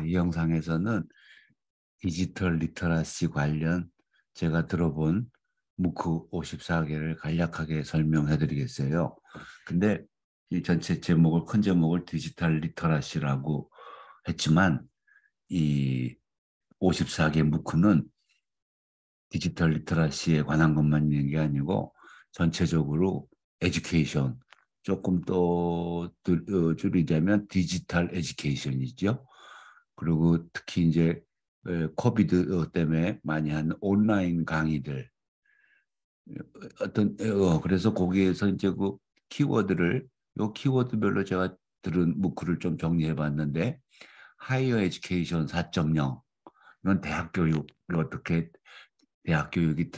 이 영상에서는 디지털 리터러시 관련 제가 들어본 무크 54개를 간략하게 설명해 드리겠어요. 근데 이 전체 제목을, 큰 제목을 디지털 리터러시라고 했지만 이 54개 무크는 디지털 리터러시에 관한 것만 있는 게 아니고 전체적으로 에듀케이션, 조금 또 줄이자면 디지털 에듀케이션이죠. 그리고 특히 이제 코비드 때문에 많이 한 온라인 강의들, 그래서 거기에서 이제 그 키워드를, 요 키워드별로 제가 들은 문구를 좀 정리해 봤는데, 하이어 에듀케이션 4.0, 이건 대학 교육, 어떻게 대학 교육이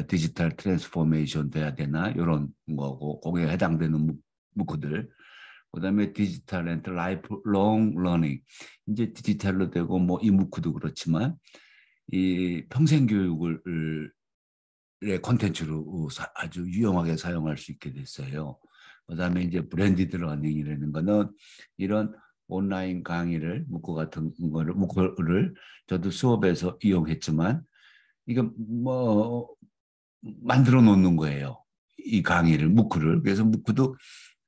디지털 트랜스포메이션 돼야 되나, 이런 거고, 거기에 해당되는 문구들. 그다음에 디지털 앤 라이프 롱 러닝, 이제 디지털로 되고 뭐 이무크도 그렇지만 이 평생 교육을 콘텐츠로 아주 유용하게 사용할 수 있게 됐어요. 그다음에 이제 브랜디드 러닝이라는 거는 이런 온라인 강의를 문구를 저도 수업에서 이용했지만 이거 뭐 만들어 놓는 거예요. 이 강의를, 무크를. 그래서 무크도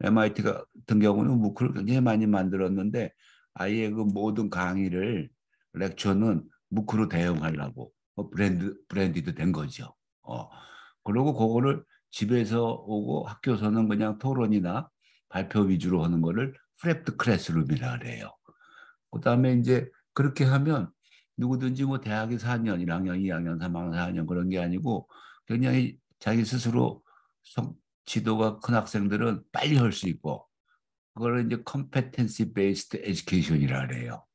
MIT 같은 경우는 무크를 굉장히 많이 만들었는데 아예 그 모든 강의를, 렉처는 무크로 대응하려고 브랜디드 된 거죠. 그리고 그거를 집에서 오고 학교에서는 그냥 토론이나 발표 위주로 하는 거를 프랩트 클래스룸이라 그래요. 그다음에 이제 그렇게 하면 누구든지 뭐 대학에 4년, 1학년, 2학년, 3학년, 4학년 그런 게 아니고 굉장히 자기 스스로 지도가 큰 학생들은 빨리 할 수 있고, 그걸 이제 competency based education이라 그래요.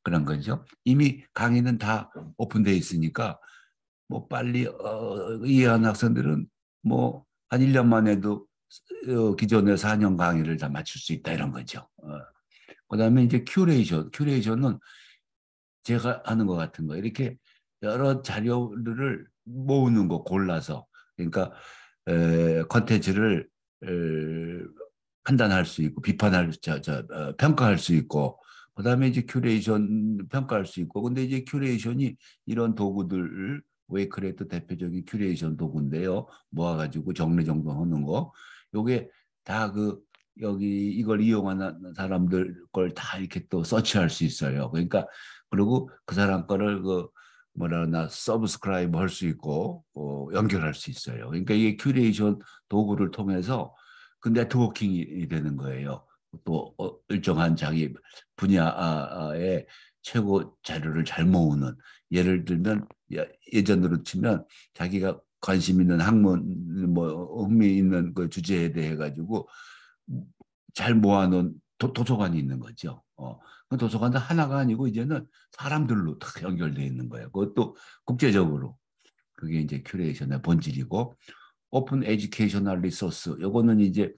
그런 거죠. 이미 강의는 다 오픈돼 있으니까 뭐 빨리 이해하는 학생들은 뭐 한 1년 만에도 기존의 4년 강의를 다 맞출 수 있다, 이런 거죠. 그다음에 이제 큐레이션은 제가 하는 것 같은 거, 이렇게 여러 자료를 모으는 거, 골라서. 그러니까 컨텐츠를 판단할 수 있고, 평가할 수 있고, 그다음에 이제 큐레이션 평가할 수 있고. 근데 이제 큐레이션이 이런 도구들, 웨이크레이트 대표적인 큐레이션 도구인데요. 모아가지고 정리정돈하는 거. 요게 다 여기 이걸 이용하는 사람들 걸 다 이렇게 또 서치할 수 있어요. 그러니까 그리고 그 사람 거를 뭐라나 서브스크라이브 할 수 있고 연결할 수 있어요. 그러니까 이게 큐레이션 도구를 통해서 그 네트워킹이 되는 거예요. 또 일정한 자기 분야의 최고 자료를 잘 모으는, 예를 들면 예전으로 치면 자기가 관심 있는 학문, 뭐 흥미 있는 그 주제에 대해 가지고 잘 모아놓은 도서관이 있는 거죠. 그 도서관도 하나가 아니고 이제는 사람들로 다 연결돼 있는 거예요. 그것도 국제적으로. 그게 이제 큐레이션의 본질이고, 오픈 에듀케이셔널 리소스, 요거는 이제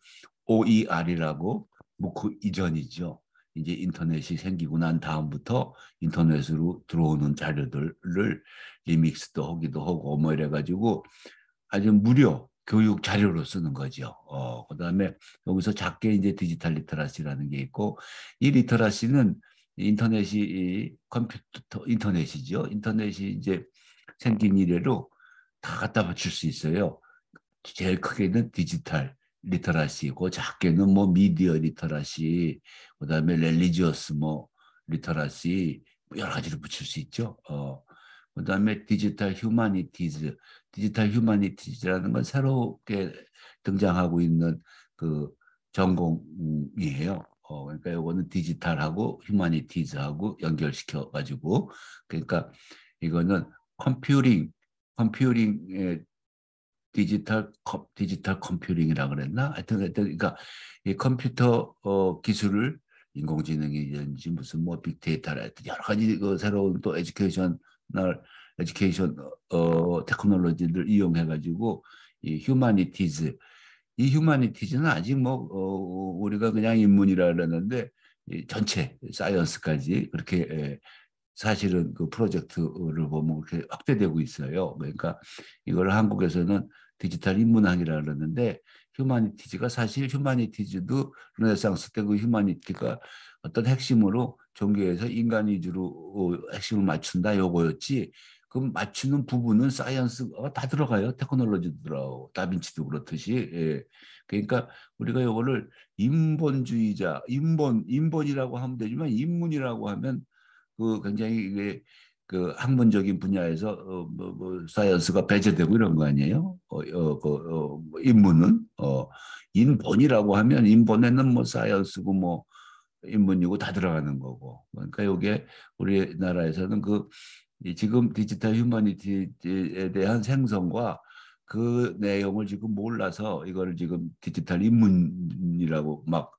OER이라고, 뭐 그 이전이죠. 이제 인터넷이 생기고 난 다음부터 인터넷으로 들어오는 자료들을 리믹스도 하기도 하고 뭐 이래가지고 아주 무료 교육 자료로 쓰는 거죠. 그다음에 여기서 작게 이제 디지털 리터러시라는 게 있고, 이 리터러시는 인터넷이죠. 인터넷이 이제 생긴 이래로 다 갖다 바칠 수 있어요. 제일 크게는 디지털 리터러시고, 작게는 뭐 미디어 리터러시, 그다음에 렐리지어스 뭐 리터러시, 여러 가지로 붙일 수 있죠. 그다음에 디지털 휴머니티즈라는 건 새롭게 등장하고 있는 그 전공이에요. 그러니까 이거는 디지털하고 휴머니티즈하고 연결시켜 가지고, 그러니까 이거는 컴퓨팅 컴퓨팅의 디지털 컴퓨팅이라 그랬나? 하여튼 그러니까 이 컴퓨터 기술을, 인공지능이든지 무슨 뭐 빅데이터라 여러 가지 그 새로운 또 에듀케이션 테크놀로지를 이용해 가지고 이 휴머니티즈는 아직 뭐 우리가 그냥 인문이라 그러는데 이 전체 사이언스까지 그렇게 사실은 그 프로젝트를 보면 그렇게 확대되고 있어요. 그러니까 이걸 한국에서는 디지털 인문학이라 그러는데 휴머니티즈가 사실 휴머니티즈도 르네상스 때 그 휴머니티가 어떤 핵심으로 종교에서 인간 위주로 핵심을 맞춘다 요거였지. 그 맞추는 부분은 사이언스가 다 들어가요. 테크놀로지도 들어가고 다빈치도 그렇듯이. 예. 그러니까 우리가 요거를 인본주의자, 인본이라고 하면 되지만 인문이라고 하면 그 굉장히 이게 그 학문적인 분야에서 뭐 사이언스가 배제되고 이런 거 아니에요? 뭐 인문은 인본이라고 하면 인본에는 뭐 사이언스고 뭐 인문이고 다 들어가는 거고. 그러니까 이게 우리나라에서는 지금 디지털 휴머니티에 대한 생성과 그 내용을 지금 몰라서 이걸 지금 디지털 인문이라고 막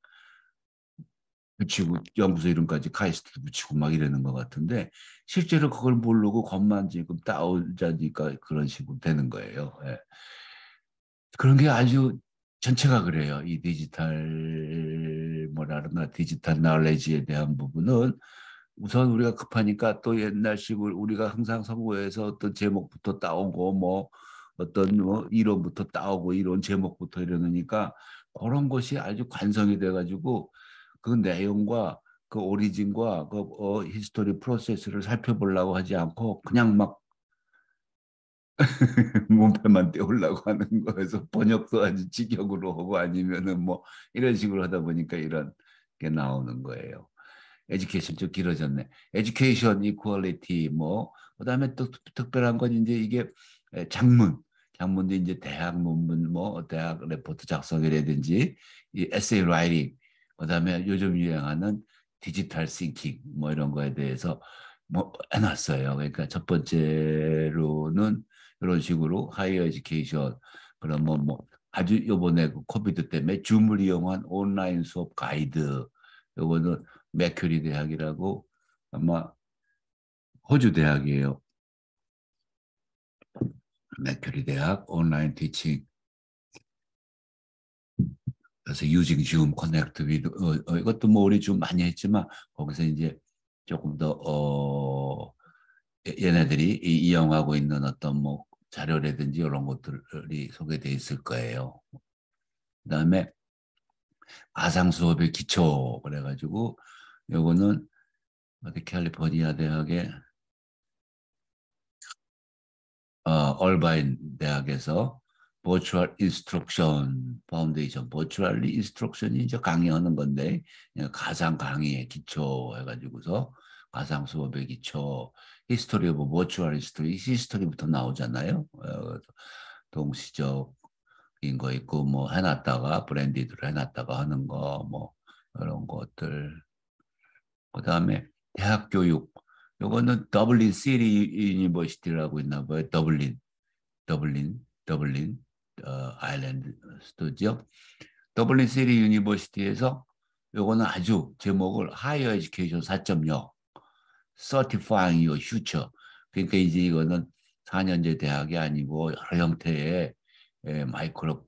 붙이고 연구소 이름까지 카이스트도 붙이고 막 이러는 것 같은데 실제로 그걸 모르고 겉만 지금 따오자니까 그런 식으로 되는 거예요. 예. 그런 게 아주 전체가 그래요. 이 디지털 뭐라 그러나 디지털 나레지에 대한 부분은 우선 우리가 급하니까 또 옛날식으로 우리가 항상 선거에서 어떤 제목부터 따오고 뭐 어떤 뭐 이론부터 따오고 이론 제목부터 이러니까 그런 것이 아주 관성이 돼가지고 그 내용과 그 오리진과 그 히스토리 프로세스를 살펴보려고 하지 않고 그냥 막 문패만 떼우려고 하는 거에서 번역도 아주 직역으로 하고 아니면은 뭐 이런 식으로 하다 보니까 이런 게 나오는 거예요. 에듀케이션 좀 길어졌네. 에듀케이션 이퀄리티 뭐 그다음에 또 특별한 건 이제 이게 장문도 이제 대학 논문 뭐 대학 레포트 작성이라든지 이 에세이 라이팅 그다음에 요즘 유행하는 디지털 싱킹 뭐 이런 거에 대해서 뭐 해놨어요. 그러니까 첫 번째로는 이런 식으로 하이어 에듀케이션 그런 뭐 아주 요번에 그 코비드 때문에 줌을 이용한 온라인 수업 가이드 요거는 맥큐리 대학이라고 아마 호주 대학이에요. 맥큐리 대학 온라인 티칭 그래서 유징 줌 커넥트 위드 이것도 뭐 우리 좀 많이 했지만 거기서 이제 조금 더 얘네들이 이용하고 있는 어떤 뭐 자료라든지 이런 것들이 소개돼 있을 거예요. 그다음에 가상 수업의 기초 그래가지고 요거는 어디 캘리포니아 대학의 얼바인 대학에서 버추얼 인스트럭션 파운데이션 버추얼리 인스트럭션이 이제 강의하는 건데 가상 강의의 기초 해가지고서 가상 수업의 기초 히스토리 오브 버추얼 히스토리부터 나오잖아요. 동시적인 거 있고 뭐 해놨다가 브랜디드로 해놨다가 하는 거 뭐 이런 것들 그다음에 대학 교육 요거는 더블린 시리 유니버시티라고 있나 봐요. 더블린 아일랜드 스튜디오 더블린 시리 유니버시티에서 요거는 아주 제목을 하이어 에듀케이션 4.0 Certifying Your Future 그러니까 이제 이거는 4년제 대학이 아니고 여러 형태의 마이크로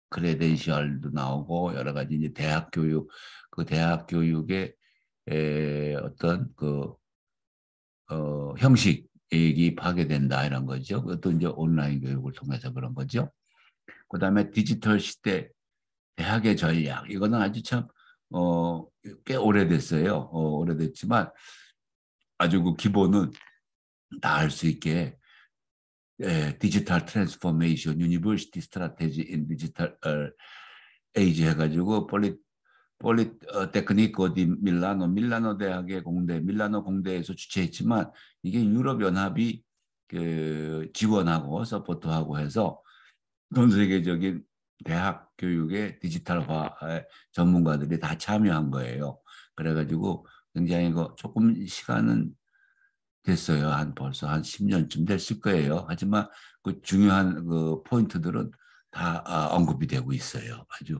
크레덴셜도 나오고 여러 가지 이제 대학 교육 그 대학 교육의 어떤 형식이 파괴된다 이런 거죠. 그것도 이제 온라인 교육을 통해서 그런 거죠. 그다음에 디지털 시대 대학의 전략 이거는 아주 참 꽤 오래됐어요. 오래됐지만 아주 그 기본은 다 할 수 있게 디지털 트랜스포메이션 유니버시티 스트라테지 인 디지털 에이지 해가지고 테크니코 디 밀라노 대학의 공대 밀라노 공대에서 주최했지만 이게 유럽 연합이 그 지원하고 서포트하고 해서 전 세계적인 대학 교육의 디지털화 전문가들이 다 참여한 거예요. 그래가지고 굉장히 조금 시간은 됐어요. 벌써 한 10년쯤 됐을 거예요. 하지만 그 중요한 그 포인트들은 다 언급이 되고 있어요. 아주.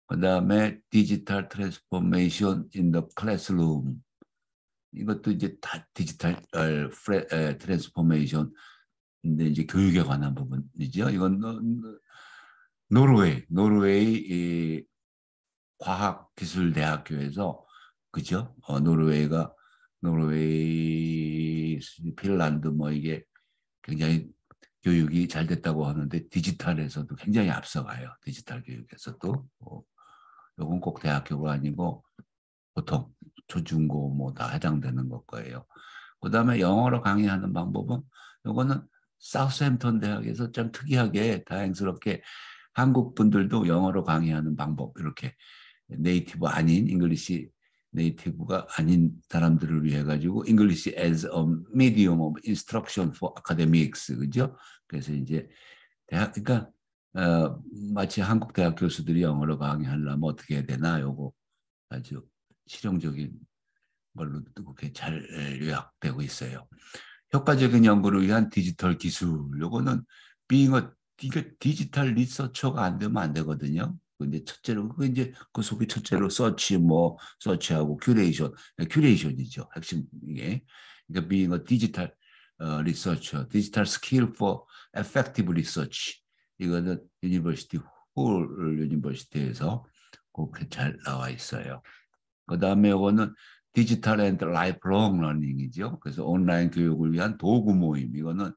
그다음에 디지털 트랜스포메이션 인 더 클래스룸 이것도 이제 다 디지털 트랜스포메이션 인데 이제 교육에 관한 부분이죠. 이건 노르웨이 과학기술대학교에서 그죠? 노르웨이 핀란드 뭐 이게 굉장히 교육이 잘 됐다고 하는데 디지털에서도 굉장히 앞서가요. 디지털 교육에서도. 요건 꼭 대학교가 아니고 보통 초중고 뭐 다 해당되는 것 거예요. 그다음에 영어로 강의하는 방법은 요거는 사우스햄턴 대학에서 좀 특이하게 다행스럽게 한국 분들도 영어로 강의하는 방법 이렇게 네이티브 아닌 잉글리시 네이티브가 아닌 사람들을 위해 가지고 English as a medium of instruction for academics 그죠? 그래서 이제 대학 그러니까 마치 한국 대학 교수들이 영어로 강의하려면 어떻게 해야 되나 요거 아주 실용적인 걸로 그렇게 잘 요약되고 있어요. 효과적인 연구를 위한 디지털 기술 요거는 being a 디지털 리서처가 안 되면 안 되거든요. 근데 첫째로 그 이제 그 속에 첫째로 서치 뭐 서치하고 큐레이션이죠. 핵심 이게 그러니까 being a digital researcher, digital skill for effective research 이거는 유니버시티 홀 유니버시티에서 그렇게 잘 나와 있어요. 그 다음에 이거는 디지털 앤드 라이프롱 러닝이죠. 그래서 온라인 교육을 위한 도구 모임. 이거는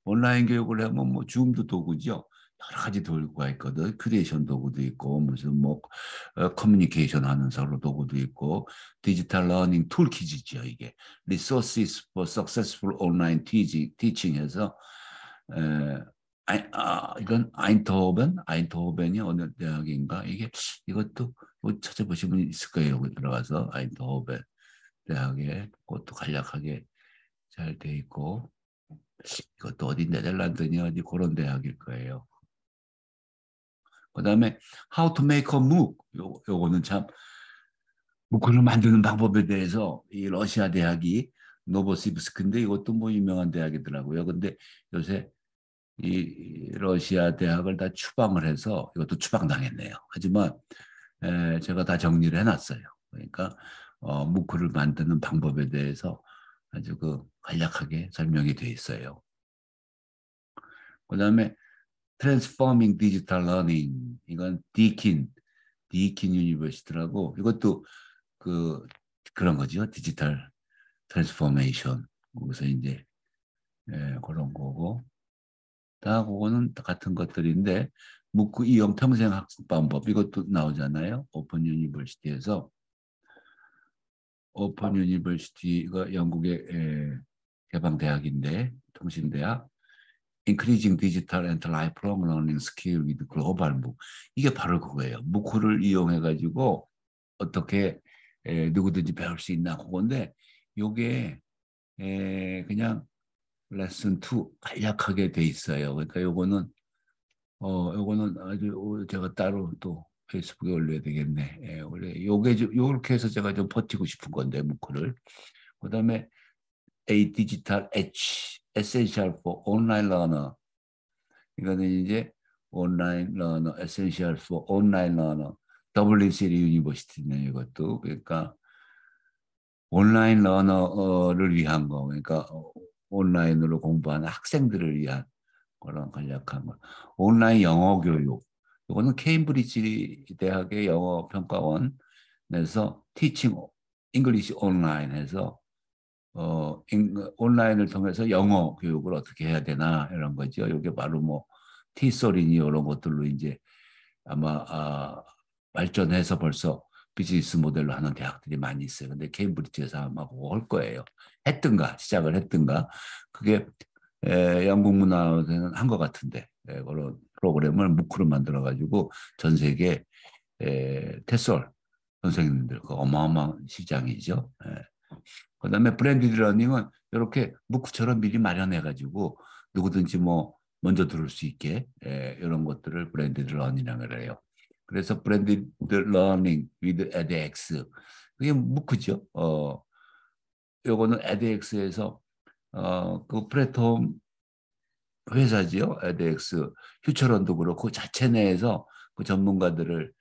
온라인 교육을 하면 뭐 줌도 도구죠. 여러 가지 도구가 있거든. 큐레이션 도구도 있고 무슨 뭐 커뮤니케이션 하는 서로 도구도 있고 디지털 러닝 툴키트죠. 이게 Resources for Successful Online Teaching 해서 이건 아인트호벤이 어느 대학인가 이게 이것도 뭐 찾아보시면 있을 거예요. 여기 들어가서 아인트호벤 대학에 그것도 간략하게 잘 돼 있고 이것도 어디 네덜란드니 어디 그런 대학일 거예요. 그다음에 How to make a MOOC 요거는 참 MOOC를 만드는 방법에 대해서 이 러시아 대학이 노보시비스크인데 이것도 뭐 유명한 대학이더라고요. 근데 요새 이 러시아 대학을 다 추방을 해서 이것도 추방당했네요. 하지만 제가 다 정리를 해놨어요. 그러니까 무크를 만드는 방법에 대해서 아주 그 간략하게 설명이 돼 있어요. 그다음에 Transforming Digital Learning 이건 디킨 유니버시티라고 이것도 그런 거죠. 디지털 트랜스포메이션 거기서 이제 그런 거고 다 그거는 같은 것들인데 무크 이용 평생 학습 방법 이것도 나오잖아요. 오픈 유니버시티가 영국의 개방 대학인데 통신대학 Increasing Digital and Lifelong Learning Skill with Global MOOC 이게 바로 그거예요. 무크를 이용해 가지고 어떻게 누구든지 배울 수 있나 그건데 요게 그냥 레슨 2 간략하게 돼 있어요. 그러니까 요거는 아주 제가 따로 또 페이스북에 올려야 되겠네. 원래 요렇게 해서 제가 좀 버티고 싶은 건데 무크를. 그다음에 A Digital Edge Essential for Online Learner 이거는 이제 온라인 러너 에센셜 for 온라인 러너 더블린 시리 유니버시티네 이것도 그러니까 온라인 러너를 위한 거 그러니까 온라인으로 공부하는 학생들을 위한 그런 간략한 거. 온라인 영어 교육. 이거는 케임브리지 대학의 영어 평가원에서 티칭 잉글리시 온라인 해서 온라인을 통해서 영어 교육을 어떻게 해야 되나 이런 거죠. 이게 바로 뭐 티소리니 이런 것들로 이제 아마 발전해서 벌써 비즈니스 모델로 하는 대학들이 많이 있어요. 근데 케임브리지에서 아마 그거 할 거예요. 시작을 했든가. 그게 영국 문화에는 한 것 같은데 그런 프로그램을 무크로 만들어가지고 전 세계 테솔 선생님들 그 어마어마한 시장이죠. 그다음에 브랜디드 러닝은 이렇게 무크처럼 미리 마련해가지고 누구든지 뭐 먼저 들을 수 있게 이런 것들을 브랜디드 러닝이라고 해요. 그래서 브랜디드 러닝 with edX 그게 무크죠. 요거는 edX에서 그 플랫폼 회사지요. edX 휴처런도 그렇고 자체 내에서 그 전문가들을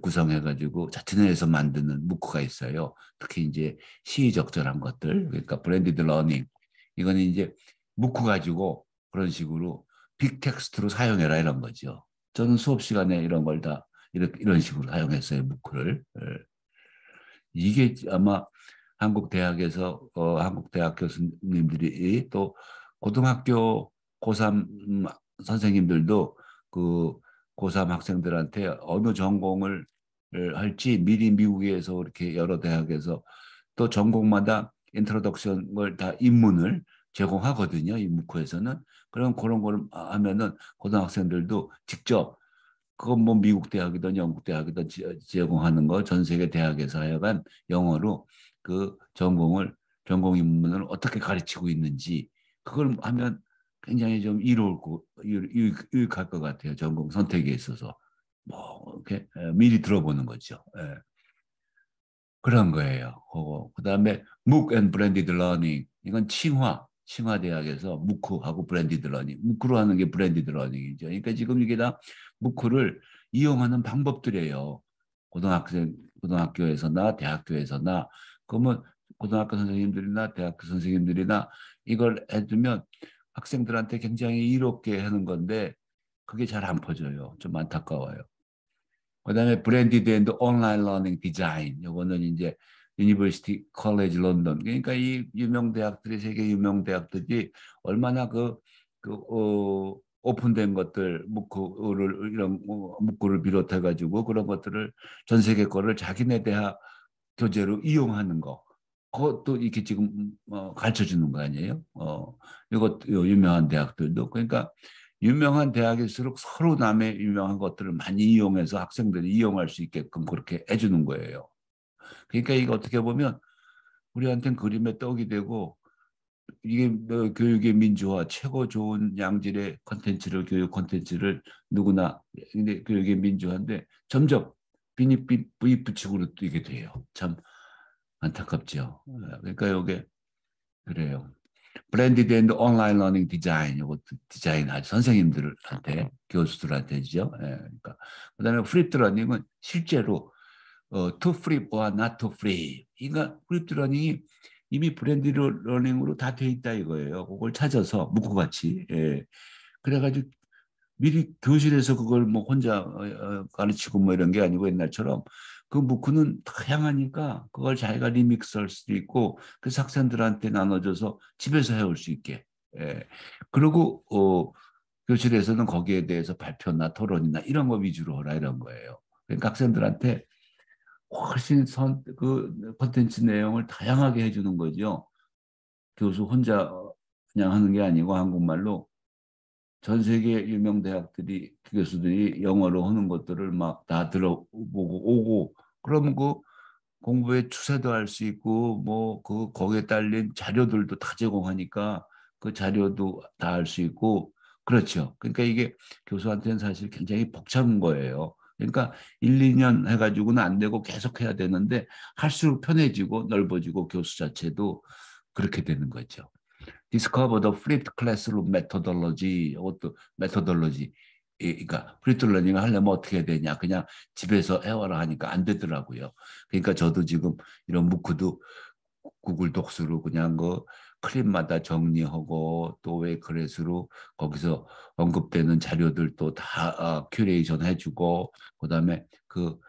구성해가지고 자체 내에서 만드는 무크가 있어요. 특히 이제 시의적절한 것들, 그러니까 브랜디드 러닝. 이거는 이제 무크 가지고 그런 식으로 빅텍스트로 사용해라 이런 거죠. 저는 수업 시간에 이런 걸 다 이런 식으로 사용했어요, 무크를. 이게 아마 한국 대학 교수님들이 또 고등학교 고3 선생님들도 그 고3 학생들한테 어느 전공을 할지 미리 미국에서 이렇게 여러 대학에서 또 전공마다 인트로덕션을 다 입문을 제공하거든요. 이 묵후에서는. 그럼 그런 걸 하면은 고등학생들도 직접 그건 뭐 미국 대학이든 영국 대학이든 제공하는 거 전 세계 대학에서 하여간 영어로 그 전공 입문을 어떻게 가르치고 있는지 그걸 하면 굉장히 좀 유익할 것 같아요. 전공 선택에 있어서 뭐 이렇게 미리 들어보는 거죠. 예. 그런 거예요. 그다음에 MOOC and Branded Learning 이건清華 대학에서 무크하고 브랜디드 러닝, 무크로 하는 게 브랜디드 러닝이죠. 그러니까 지금 이게 다 무크를 이용하는 방법들이에요. 고등학교에서나 대학교에서나 그러면 고등학교 선생님들이나 대학교 선생님들이나 이걸 해두면 학생들한테 굉장히 이롭게 하는 건데 그게 잘 안 퍼져요. 좀 안타까워요. 그다음에 브랜디드 앤드 온라인 러닝 디자인 요거는 이제 유니버시티 컬리지 런던 그러니까 이 유명 대학들이 세계 유명 대학들이 얼마나 오픈된 것들 문구를 이런 문구를 비롯해 가지고 그런 것들을 전 세계 거를 자기네 대학 교재로 이용하는 거 그것도 이렇게 지금 가르쳐 주는 거 아니에요? 이것도 유명한 대학들도 그러니까 유명한 대학일수록 서로 남의 유명한 것들을 많이 이용해서 학생들이 이용할 수 있게끔 그렇게 해주는 거예요. 그러니까 이거 어떻게 보면 우리한테는 그림의 떡이 되고 이게 교육의 민주화 최고 좋은 양질의 컨텐츠를 교육 컨텐츠를 누구나 근데 교육의 민주화인데 점점 부익부칙으로 뛰게 돼요. 참 안타깝죠. 그러니까 이게 그래요. 브랜디드 앤드 온라인 러닝 디자인 이것도 디자인 아주 선생님들한테 교수들한테죠. 예, 그러니까 그다음에 프립드 러닝은 실제로 to flip or not to flip. 그러니까 프립드 러닝이 이미 브랜디드 러닝으로 다 돼 있다 이거예요. 그걸 찾아서 문구같이 그래가지고 미리 교실에서 그걸 뭐 혼자 가르치고 뭐 이런 게 아니고 옛날처럼 그 무크는 다양하니까 그걸 자기가 리믹스할 수도 있고 그 학생들한테 나눠줘서 집에서 해올 수 있게. 예. 그리고 교실에서는 거기에 대해서 발표나 토론이나 이런 거 위주로 하라 이런 거예요. 그러니까 학생들한테 훨씬 그 콘텐츠 내용을 다양하게 해주는 거죠. 교수 혼자 그냥 하는 게 아니고 한국말로 전 세계 유명 대학들이 교수들이 영어로 하는 것들을 막 다 들어보고 오고 그러면 그 공부의 추세도 알 수 있고 뭐 그 거기에 딸린 자료들도 다 제공하니까 그 자료도 다 알 수 있고 그렇죠. 그러니까 이게 교수한테는 사실 굉장히 벅찬 거예요. 그러니까 1, 2년 해가지고는 안 되고 계속 해야 되는데 할수록 편해지고 넓어지고 교수 자체도 그렇게 되는 거죠. Discover the flipped classroom methodology. 이것도 메토돌로지. 그러니까 프리트 러닝을 하려면 어떻게 해야 되냐. 그냥 집에서 해와라 하니까 안 되더라고요. 그러니까 저도 지금 이런 무크도 구글 독스로 그냥 그 클립마다 정리하고 또 웨이크레스로 거기서 언급되는 자료들도 다 큐레이션 해주고 그다음에 그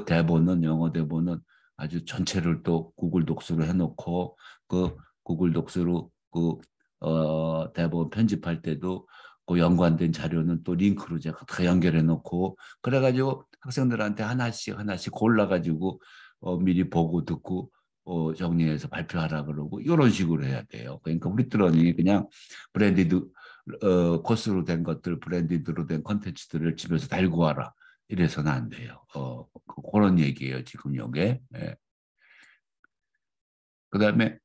대본은 영어 대본은 아주 전체를 또 구글 독스로 해놓고 그 구글 독스로 그 대본 편집할 때도 그 연관된 자료는 또 링크로 제가 다 연결해 놓고 그래가지고 학생들한테 하나씩 하나씩 골라가지고 미리 보고 듣고 정리해서 발표하라 그러고 이런 식으로 해야 돼요. 그러니까 우리 뚫어니 그냥 브랜디드 코스로 된 것들 브랜디드로 된 컨텐츠들을 집에서 달고 와라 이래서는 안 돼요. 그런 얘기예요 지금 요게. 예. 그다음에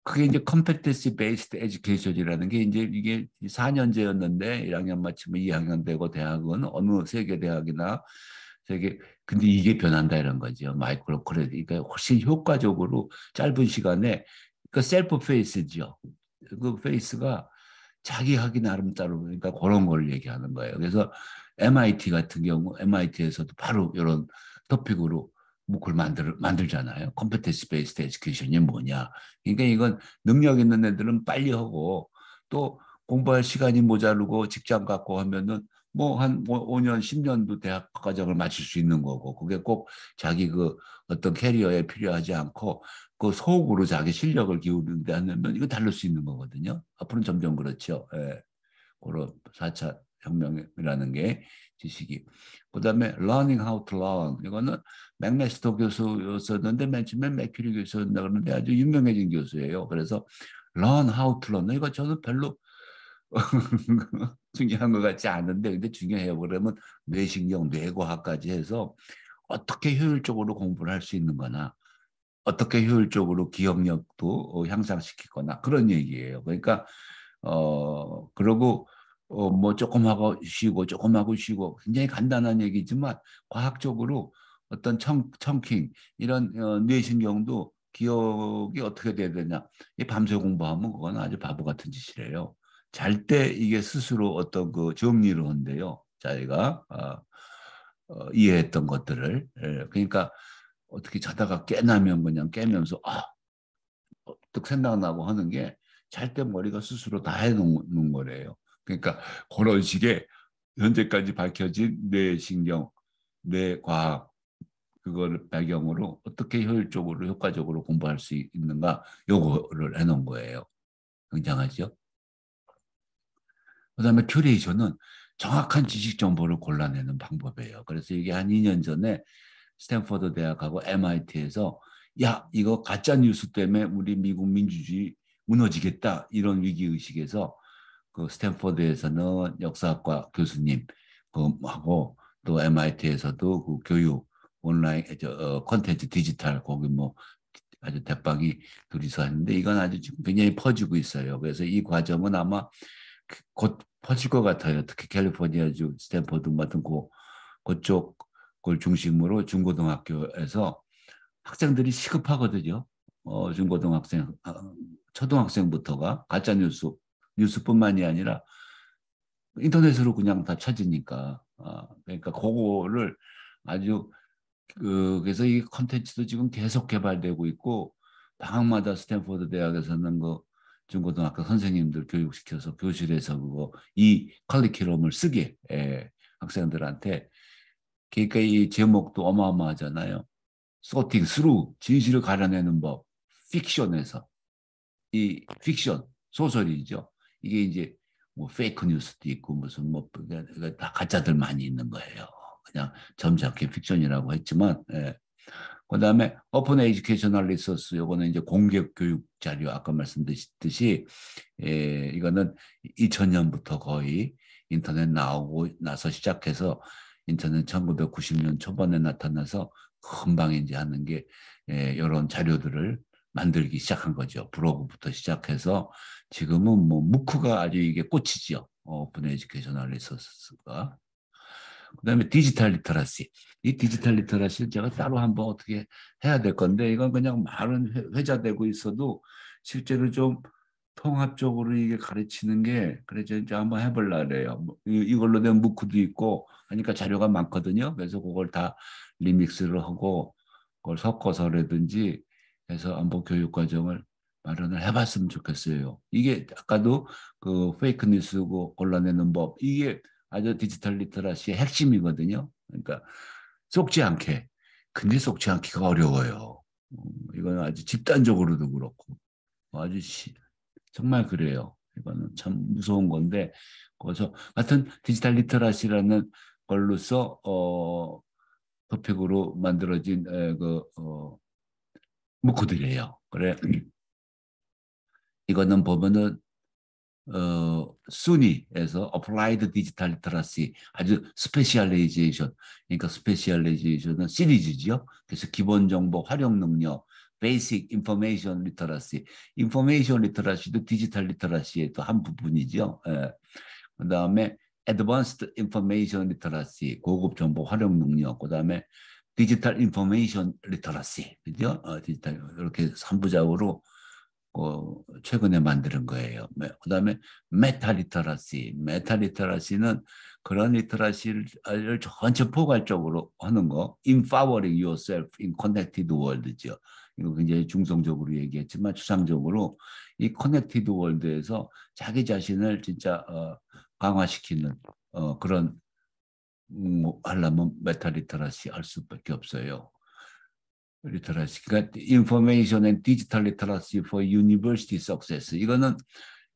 그게 이제 competency based education이라는 게 이제 이게 4년제였는데 1학년 마치면 2학년 되고 대학은 어느 세계 대학이나 세계 근데 이게 변한다 이런 거죠. 마이크로 크레딧. 그러니까 훨씬 효과적으로 짧은 시간에 그 셀프 페이스죠. 그 페이스가 자기 하기 나름 따로 그러니까 그런 걸 얘기하는 거예요. 그래서 MIT 같은 경우 MIT에서도 바로 이런 토픽으로 뭐그걸 만들잖아요. 컴petency based education이 뭐냐. 그러니까 이건 능력 있는 애들은 빨리 하고 또 공부할 시간이 모자르고 직장 갖고 하면은 뭐 한 5년, 10년도 대학 과정을 마칠 수 있는 거고 그게 꼭 자기 그 어떤 캐리어에 필요하지 않고 그 속으로 자기 실력을 기울이는데 하면 이거 다를 수 있는 거거든요. 앞으로는 점점 그렇죠. 예. 그런 4차 혁명이라는 게 지식이. 그다음에 learning how to learn. 이거는 맥메스터 교수였었는데 맨 처음에 맥큐리 교수였는데 그런데 아주 유명해진 교수예요. 그래서 learn how to learn. 이거 저는 별로 중요한 것 같지 않은데 근데 중요해요. 그러면 뇌신경, 뇌과학까지 해서 어떻게 효율적으로 공부를 할 수 있는 거나 어떻게 효율적으로 기억력도 향상시키거나 그런 얘기예요. 그러니까 그러고 뭐 조금 하고 쉬고 조금 하고 쉬고 굉장히 간단한 얘기지만 과학적으로 어떤 청킹 이런 뇌신경도 기억이 어떻게 돼야 되냐. 이 밤새 공부하면 그건 아주 바보 같은 짓이래요. 잘 때 이게 스스로 어떤 그 정리를 한대요. 자기가 이해했던 것들을. 예, 그러니까 어떻게 자다가 깨나면 그냥 깨면서 뜩 생각나고 하는 게 잘 때 머리가 스스로 다 해놓는 거래요. 그러니까 그런 식의 현재까지 밝혀진 뇌신경, 뇌과학 그거를 배경으로 어떻게 효율적으로 효과적으로 공부할 수 있는가 요거를 해놓은 거예요. 굉장하죠? 그다음에 큐레이션은 정확한 지식 정보를 골라내는 방법이에요. 그래서 이게 한 2년 전에 스탠퍼드 대학하고 MIT에서 야, 이거 가짜 뉴스 때문에 우리 미국 민주주의 무너지겠다 이런 위기 의식에서 그 스탠퍼드에서는 역사학과 교수님 하고 또 MIT에서도 그 교육 온라인 콘텐츠 디지털 거기 뭐 아주 대빵이 둘이서 하는데 이건 아주 지금 굉장히 퍼지고 있어요. 그래서 이 과정은 아마 곧 퍼질 것 같아요. 특히 캘리포니아주 스탠퍼드 같은 그쪽 걸 중심으로 중고등학교에서 학생들이 시급하거든요. 중고등학생, 초등학생부터가 가짜 뉴스뿐만이 아니라 인터넷으로 그냥 다 찾으니까. 그러니까 그거를 아주 그래서 이 컨텐츠도 지금 계속 개발되고 있고 방학마다 스탠포드 대학에서는 그 중고등학교 선생님들 교육시켜서 교실에서 그거 이 커리큘럼을 쓰게 학생들한테 그러니까 이 제목도 어마어마하잖아요. 소팅 스루 진실을 가려내는 법 픽션에서 이 픽션 소설이죠. 이게 이제 뭐 페이크 뉴스도 있고 무슨 뭐 다 가짜들 많이 있는 거예요. 그냥 점잖게 픽션이라고 했지만 그다음에 오픈 에듀케이셔널 리소스 요거는 이제 공개 교육 자료 아까 말씀드렸듯이 이거는 2000년부터 거의 인터넷 나오고 나서 시작해서 인터넷 1990년 초반에 나타나서 금방 이제 하는 게 이런 자료들을 만들기 시작한 거죠. 블로그부터 시작해서 지금은 뭐 무크가 아주 이게 꽃이지요. 오픈 에듀케이셔널 리소스가. 그다음에 디지털 리터러시. 이 디지털 리터러시를 제가 따로 한번 어떻게 해야 될 건데 이건 그냥 말은 회자되고 있어도 실제로 좀 통합적으로 이게 가르치는 게 그래서 이제 한번 해보려고 그래요. 뭐 이걸로 된 무크도 있고 하니까 자료가 많거든요. 그래서 그걸 다 리믹스를 하고 그걸 섞어서라든지 해서 한번 교육 과정을 마련을 해봤으면 좋겠어요. 이게 아까도 그 페이크 뉴스 골라내는 법 이게 아주 디지털 리터러시의 핵심이거든요. 그러니까 속지 않게, 근데 속지 않기가 어려워요. 이거는 아주 집단적으로도 그렇고 아주 정말 그래요. 이거는 참 무서운 건데 그래서 같은 디지털 리터러시라는 걸로서 토픽으로 만들어진 문구들이에요. 그래 이거는 보면은 순위에서 Applied Digital Literacy 아주 스페셜레이제이션 그러니까 스페셜레이제이션은 시리즈죠. 그래서 기본 정보 활용 능력, Basic Information Literacy, Information Literacy도 디지털 리터러시의 또 한 부분이죠. 그다음에 Advanced Information Literacy 고급 정보 활용 능력, 그다음에 디지털 인포메이션 리터러시 그죠? 디지털 이렇게 3부작으로 최근에 만드는 거예요. 그다음에 메타 리터러시. 메타 리터러시는 그런 리터러시를 전체 포괄적으로 하는 거. Empowering yourself in connected world죠. 이거 굉장히 중성적으로 얘기했지만 추상적으로 이 커넥티드 월드에서 자기 자신을 진짜 강화시키는 그런 하려면 메타 리터러시 할 수밖에 없어요. 리터러시. 그러니까 Information and Digital Literacy for University Success. 이거는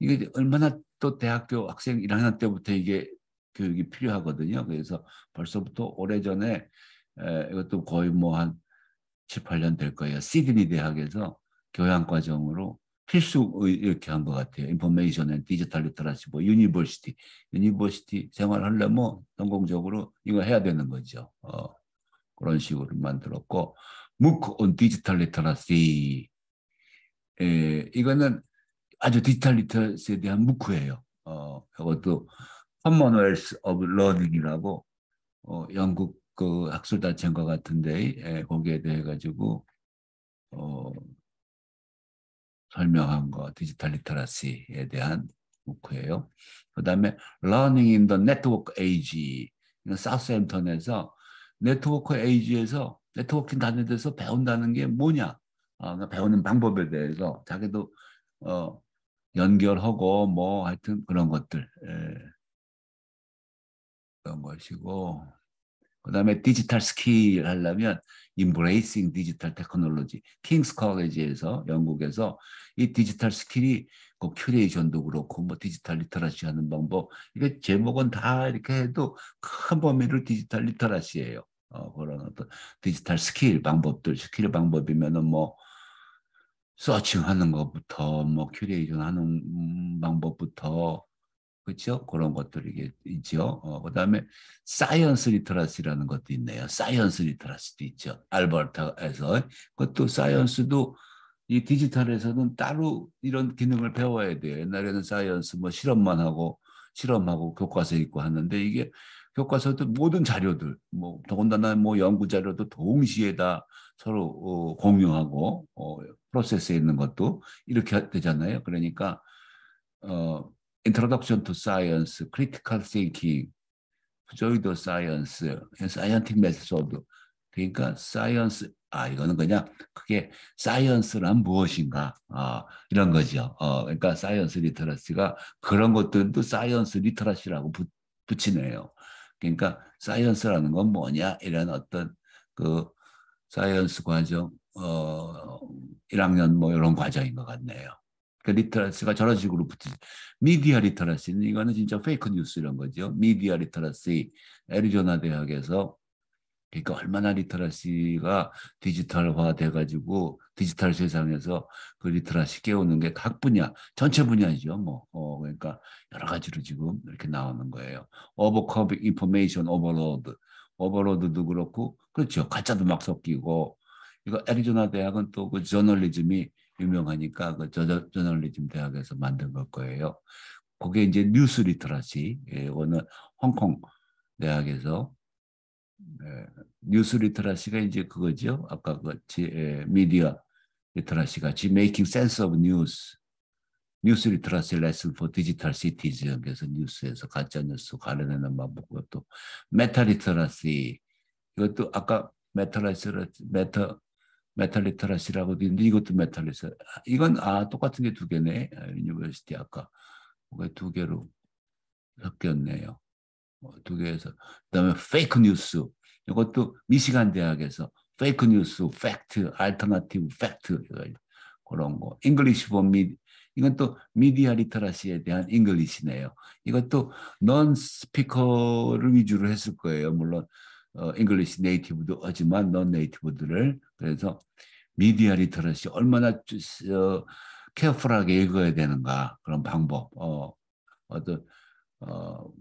이게 얼마나 또 대학교 학생 1학년 때부터 이게 교육이 필요하거든요. 그래서 벌써부터 오래전에 이것도 거의 뭐 한 7, 8년 될 거예요. 시드니 대학에서 교양과정으로 필수 이렇게 한 것 같아요. 인포메이션 앤 디지털 리터러시 뭐 유니버시티 생활하려면 성공적으로 이거 해야 되는 거죠. 그런 식으로 만들었고 MOOC on 디지털 리터러시 이거는 아주 디지털 리터러시에 대한 무크예요. 이것도 커먼웰스 오브 러닝이라고 영국 그 학술단체인 것 같은데 거기에 대해 가지고 설명한 거 디지털 리터러시에 대한 무크예요. 그다음에 Learning in the Network Age 이건 사우스햄턴에서 네트워크 에이지에서 네트워킹 다는 데서 배운다는 게 뭐냐? 그러니까 배우는 방법에 대해서 자기도 연결하고 뭐 하여튼 그런 것들 그런 것이고 그다음에 디지털 스킬 하려면 Embracing Digital Technology 킹스 컬리지에서 영국에서 이 디지털 스킬이 그 큐레이션도 그렇고 뭐 디지털 리터러시 하는 방법 이게 제목은 다 이렇게 해도 큰 범위를 디지털 리터러시예요. 그런 어떤 디지털 스킬 방법들 스킬 방법이면은 뭐 서칭하는 것부터 뭐 큐레이션 하는 방법부터 그렇죠? 그런 것들이 있죠. 그다음에 사이언스 리터러시라는 것도 있네요. 사이언스 리터러시도 있죠. 알버타에서 그것도 사이언스도 이 디지털에서는 따로 이런 기능을 배워야 돼요. 옛날에는 사이언스 뭐 실험하고 교과서 읽고 하는데 이게 교과서도 모든 자료들 뭐 더군다나 뭐 연구 자료도 동시에 다 서로 공유하고 프로세스에 있는 것도 이렇게 되잖아요. 그러니까 어, Introduction to Science, Critical Thinking, Pseudo Science, Scientific Method. 그러니까 사이언스 이거는 그냥 그게 사이언스란 무엇인가 이런 거죠. 그러니까 사이언스 리터러시가 그런 것들도 사이언스 리터러시라고 붙이네요. 그러니까 사이언스라는 건 뭐냐 이런 어떤 그 사이언스 과정 1학년 뭐 이런 과정인 것 같네요. 그 리터러시가 저런 식으로 붙이죠. 미디어 리터러시는 이거는 진짜 페이크 뉴스 이런 거죠. 미디어 리터러시 애리조나 대학에서 그러니까 얼마나 리터러시가 디지털화 돼가지고 디지털 세상에서 그 리터러시 깨우는 게 각 분야, 전체 분야이죠. 뭐, 그러니까 여러 가지로 지금 이렇게 나오는 거예요. Overcoming Information Overload, 오버로드도 그렇고, 그렇죠. 가짜도 막 섞이고, 이거 애리조나 대학은 또 그 저널리즘이 유명하니까 그 저널리즘 대학에서 만든 걸 거예요. 그게 이제 뉴스 리터러시, 이거는 홍콩 대학에서 뉴스 리터러시가 이제 그거죠. 아까 같이 미디어 리터러시 같이 making sense of news, 뉴스 리터러시 레슨 for digital cities. 그래서 뉴스에서 가짜 뉴스 가려내는 방법. 또 메타 리터러시 이것도 아까 메타 리터러시라고 되어 있는데 이것도 메타 리터러시. 이건 똑같은 게 두 개네. 유니버시티 아까 그게 두 개로 섞였네요. 두 개에서 그다음에 페이크 뉴스 이것도 미시간 대학에서 페이크 뉴스, 팩트, 알터너티브 팩트 그런 거. 잉글리시 본 미 이건 또 미디어 리터러시에 대한 잉글리시네요. 이것도 넌 스피커를 위주로 했을 거예요. 물론 잉글리시 네이티브도 하지만 넌 네이티브들을 그래서 미디어 리터러시 얼마나 케어풀하게 읽어야 되는가 그런 방법 어떤 어,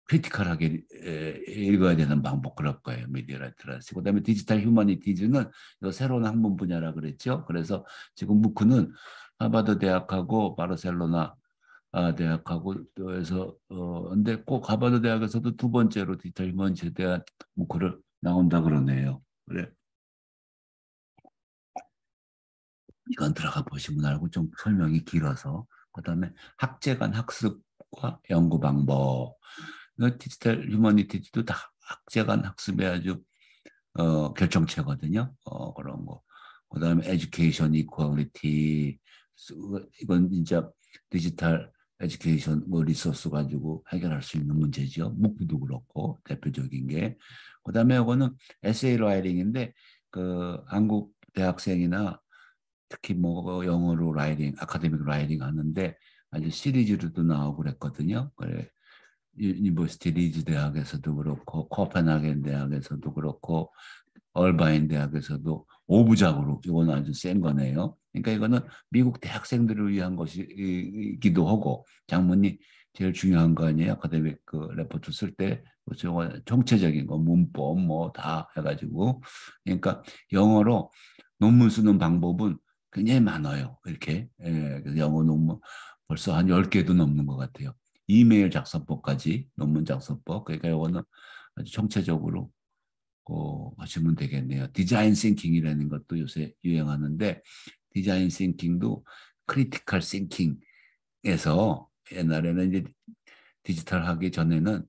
크리티컬하게 읽어야 되는 방법 그럴 거예요. 미디어 리터러시. 그다음에 디지털 휴머니티즈는 새로운 학문 분야라 그랬죠. 그래서 지금 무크는 하버드 대학하고 바르셀로나 대학하고 또 해서 근데 꼭 하버드 대학에서도 두 번째로 디지털 휴머니티에 대한 무크를 나온다 그러네요. 그래. 이건 들어가 보시면 알고 좀 설명이 길어서 그다음에 학제 간 학습과 연구 방법 디지털 휴머니티도 다 학제 간 학습의 아주 결정체거든요. 그런 거. 그다음에 에듀케이션 이퀄리티 이건 진짜 디지털 에듀케이션 뭐 리소스 가지고 해결할 수 있는 문제죠. 문구도 그렇고 대표적인 게. 그다음에 이거는 에세이 라이팅인데 그 한국 대학생이나 특히 뭐 영어로 라이팅, 아카데믹 라이팅 하는데 아주 시리즈로도 나오고 그랬거든요. 그래, 유니버시티 리즈 대학에서도 그렇고 코펜하겐 대학에서도 그렇고 얼바인 대학에서도 5부작으로 이거는 아주 센 거네요. 그러니까 이거는 미국 대학생들을 위한 것이기도 하고 장문이 제일 중요한 거 아니에요? 아카데믹 그 레포트 쓸 때 정체적인 거 문법 뭐 다 해가지고 그러니까 영어로 논문 쓰는 방법은 굉장히 많아요. 이렇게 그래서 영어 논문 벌써 한 10개도 넘는 것 같아요. 이메일 작성법까지 논문 작성법 그러니까 이거는 아주 정체적으로 하시면 되겠네요. 디자인 싱킹이라는 것도 요새 유행하는데 디자인 싱킹도 크리티컬 싱킹에서 옛날에는 이제 디지털 하기 전에는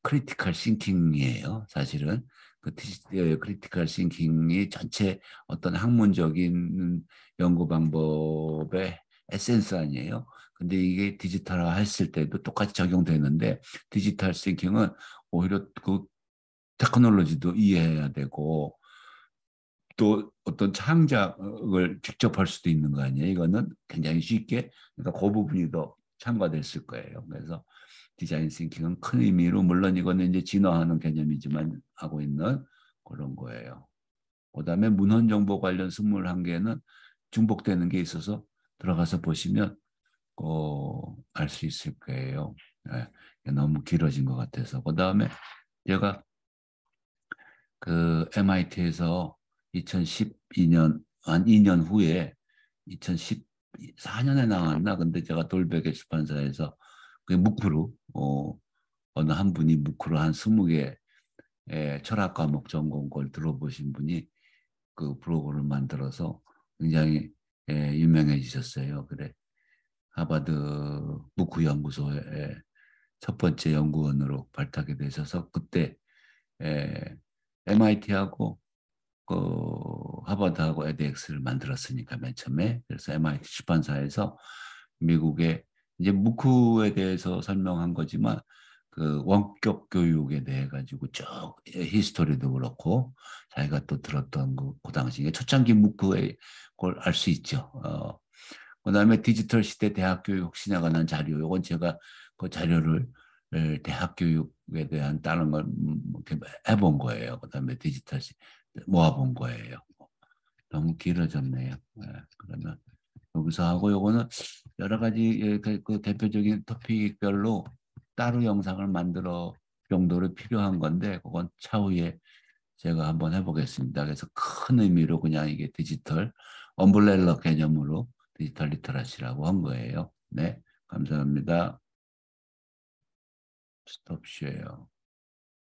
크리티컬 싱킹이에요. 사실은 크리티컬 싱킹이 전체 어떤 학문적인 연구 방법의 에센스 아니에요. 근데 이게 디지털화 했을 때도 똑같이 적용되는데 디지털 싱킹은 오히려 그 테크놀로지도 이해해야 되고 또 어떤 창작을 직접 할 수도 있는 거 아니에요. 이거는 굉장히 쉽게 그러니까 그 부분이 더 첨가됐을 거예요. 그래서 디자인 싱킹은 큰 의미로 물론 이거는 이제 진화하는 개념이지만 하고 있는 그런 거예요. 그다음에 문헌 정보 관련 21개는 중복되는 게 있어서 들어가서 보시면 알 수 있을 거예요. 네, 너무 길어진 것 같아서. 그다음에 제가 그 MIT에서 2012년 한 2년 후에 2014년에 나왔나? 근데 제가 돌베개出版사에서 그 무크로 어느 한 분이 무크로 한 20개 철학 과목 전공 걸 들어보신 분이 그 블로그를 만들어서 굉장히 유명해지셨어요. 그래 하버드 무크 연구소의 첫 번째 연구원으로 발탁이 되셔서 그때 MIT하고 그 하버드하고 에드엑스를 만들었으니까 맨 처음에 그래서 MIT 출판사에서 미국의 이제 무크에 대해서 설명한 거지만 그 원격 교육에 대해 가지고 쭉 히스토리도 그렇고 자기가 또 들었던 그 당시에 초창기 무크의 걸 알 수 있죠. 그다음에 디지털 시대 대학 교육 혁신에 관한 자료 이건 제가 그 자료를 대학 교육에 대한 다른 걸 이렇게 해본 거예요. 그다음에 디지털 모아본 거예요. 너무 길어졌네요. 그러면 여기서 하고 요거는 여러 가지 그 대표적인 토픽별로 따로 영상을 만들어 정도로 필요한 건데 그건 차후에 제가 한번 해보겠습니다. 그래서 큰 의미로 그냥 이게 디지털 엄브렐러 개념으로 디지털 리터러시라고 한 거예요. 네, 감사합니다. 스톱 쉐어.